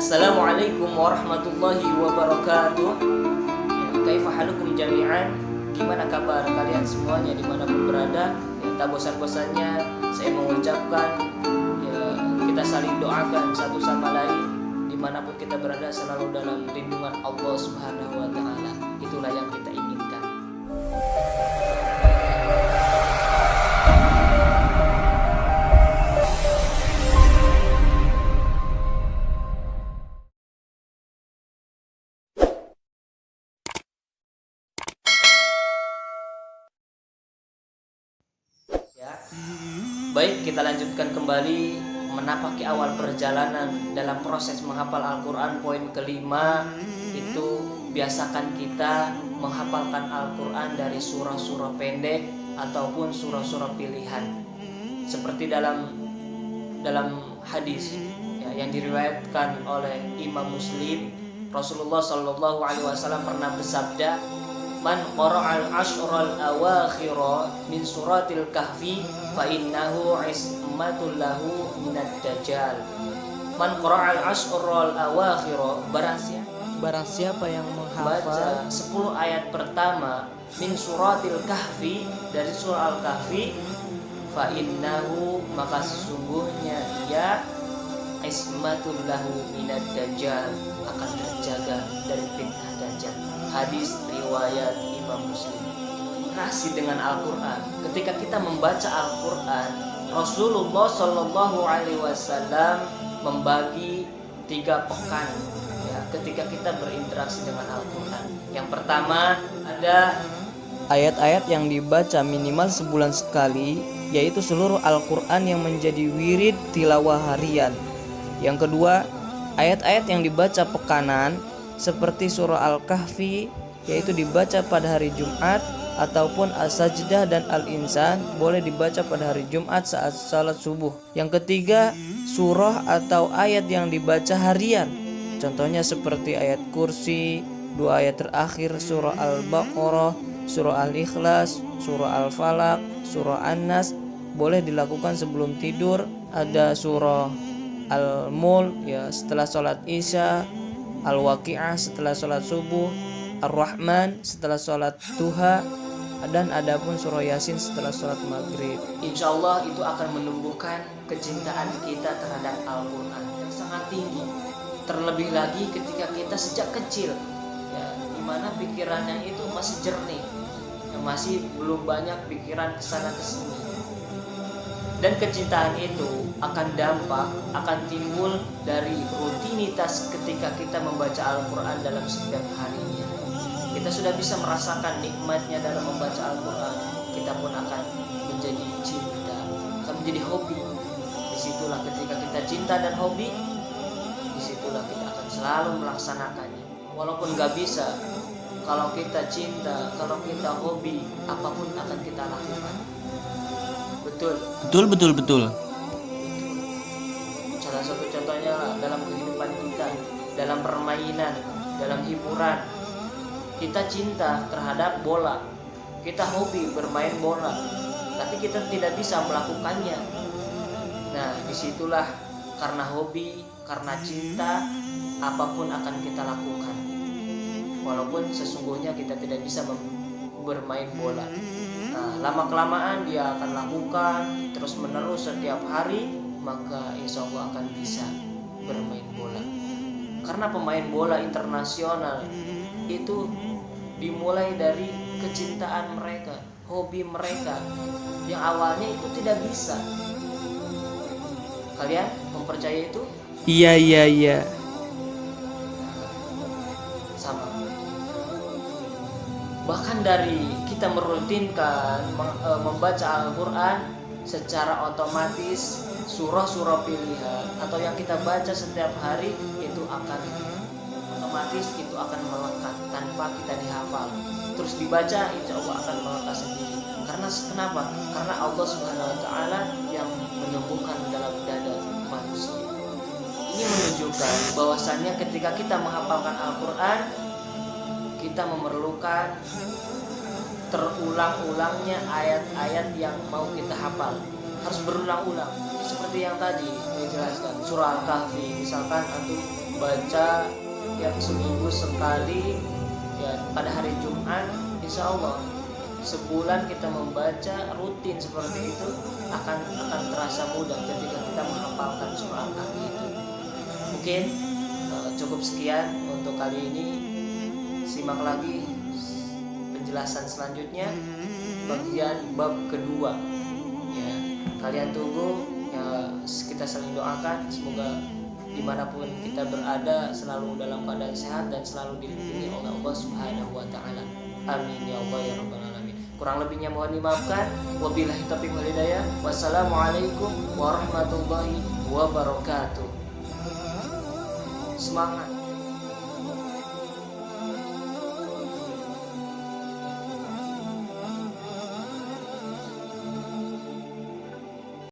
Assalamualaikum warahmatullahi wabarakatuh. Kaifa halukum jami'an? Gimana kabar kalian semuanya dimanapun berada? Tak bosan-bosannya saya mengucapkan kita saling doakan satu sama lain dimanapun kita berada, selalu dalam lindungan Allah Subhanahu wa Ta'ala. Itulah yang kita inginkan. Baik, kita lanjutkan kembali menapaki awal perjalanan dalam proses menghafal Al-Quran. Poin kelima itu biasakan kita menghafalkan Al-Quran dari surah-surah pendek ataupun surah-surah pilihan. Seperti dalam hadis yang diriwayatkan oleh Imam Muslim, Rasulullah Shallallahu Alaihi Wasallam pernah bersabda, "Man qara'al ashral awakhira min suratil kahfi fa innahu ismatul lahu minad dajjal." Man qara'al ashral awakhira, barang siapa yang menghafal 10 ayat pertama min suratil kahfi, dari surah Al-Kahfi, fa innahu, maka sesungguhnya ia ismatul lahu minad dajjal, akan terjaga dari fitnah dajjal. Hadis riwayat Imam Muslim. Kasih dengan Al-Quran. Ketika kita membaca Al-Quran, Rasulullah Shallallahu Alaihi Wasallam membagi 3 pekan ketika kita berinteraksi dengan Al-Quran. Yang pertama, ada ayat-ayat yang dibaca minimal sebulan sekali, yaitu seluruh Al-Quran yang menjadi wirid tilawah harian. Yang kedua, ayat-ayat yang dibaca pekanan seperti surah Al-Kahfi, yaitu dibaca pada hari Jumat, ataupun As-Sajdah dan Al-Insan boleh dibaca pada hari Jumat saat salat subuh. Yang ketiga, surah atau ayat yang dibaca harian, contohnya seperti ayat Kursi, 2 ayat terakhir surah Al-Baqarah, surah Al-Ikhlas, surah Al-Falaq, surah An-Nas boleh dilakukan sebelum tidur. Ada surah Al-Mulk setelah sholat Isya, Al-Waqi'ah setelah sholat subuh, Ar-Rahman setelah sholat duha, dan adapun surah Yasin setelah sholat maghrib. Insya Allah itu akan menumbuhkan kecintaan kita terhadap Al-Quran yang sangat tinggi. Terlebih lagi ketika kita sejak kecil, dimana pikirannya itu masih jernih, masih belum banyak pikiran kesana kesini. Dan kecintaan itu akan timbul dari rutinitas ketika kita membaca Al-Quran dalam setiap harinya. Kita sudah bisa merasakan nikmatnya dalam membaca Al-Quran, kita pun akan menjadi cinta, akan menjadi hobi. Disitulah ketika kita cinta dan hobi, disitulah kita akan selalu melaksanakannya. Walaupun gak bisa, kalau kita cinta, kalau kita hobi, apapun akan kita lakukan. Betul. Salah satu contohnya dalam kehidupan kita, dalam permainan, dalam hiburan. Kita cinta terhadap bola, kita hobi bermain bola, tapi kita tidak bisa melakukannya. Nah, disitulah karena hobi, karena cinta, apapun akan kita lakukan. Walaupun sesungguhnya kita tidak bisa bermain bola. Nah, lama-kelamaan dia akan lakukan terus menerus setiap hari, maka insya Allah akan bisa bermain bola. Karena pemain bola internasional itu dimulai dari kecintaan mereka, hobi mereka yang awalnya itu tidak bisa. Kalian mempercayai itu? Iya. Sama. Bahkan dari kita merutinkan membaca Al-Quran secara otomatis, surah-surah pilihan atau yang kita baca setiap hari itu akan otomatis melekat tanpa kita dihafal. Terus dibaca, insya Allah akan melekat sendiri. Kenapa? Karena Allah Subhanahu Wa Ta'ala yang menumbuhkan dalam dada manusia. Ini menunjukkan bahwasannya ketika kita menghafalkan Al-Quran, kita memerlukan terulang-ulangnya ayat-ayat yang mau kita hafal. Harus berulang-ulang. seperti yang tadi dijelaskan surah Al-Kahfi, misalkan antum baca yang seminggu sekali ya pada hari Jumat, insya Allah sebulan kita membaca rutin seperti itu akan terasa mudah ketika kita menghafalkan surah Al-Kahfi itu. Mungkin cukup sekian untuk kali ini. Simak lagi penjelasan selanjutnya bagian bab kedua ya. Kalian tunggu ya, kita saling doakan semoga dimanapun kita berada selalu dalam keadaan sehat dan selalu dilindungi oleh Allah Subhanahu wa taala. Amin ya Allah ya rabbal alamin. Kurang lebihnya mohon dimaafkan. Wabillahi taufiq wal hidayah. Wassalamualaikum warahmatullahi wabarakatuh. Semangat.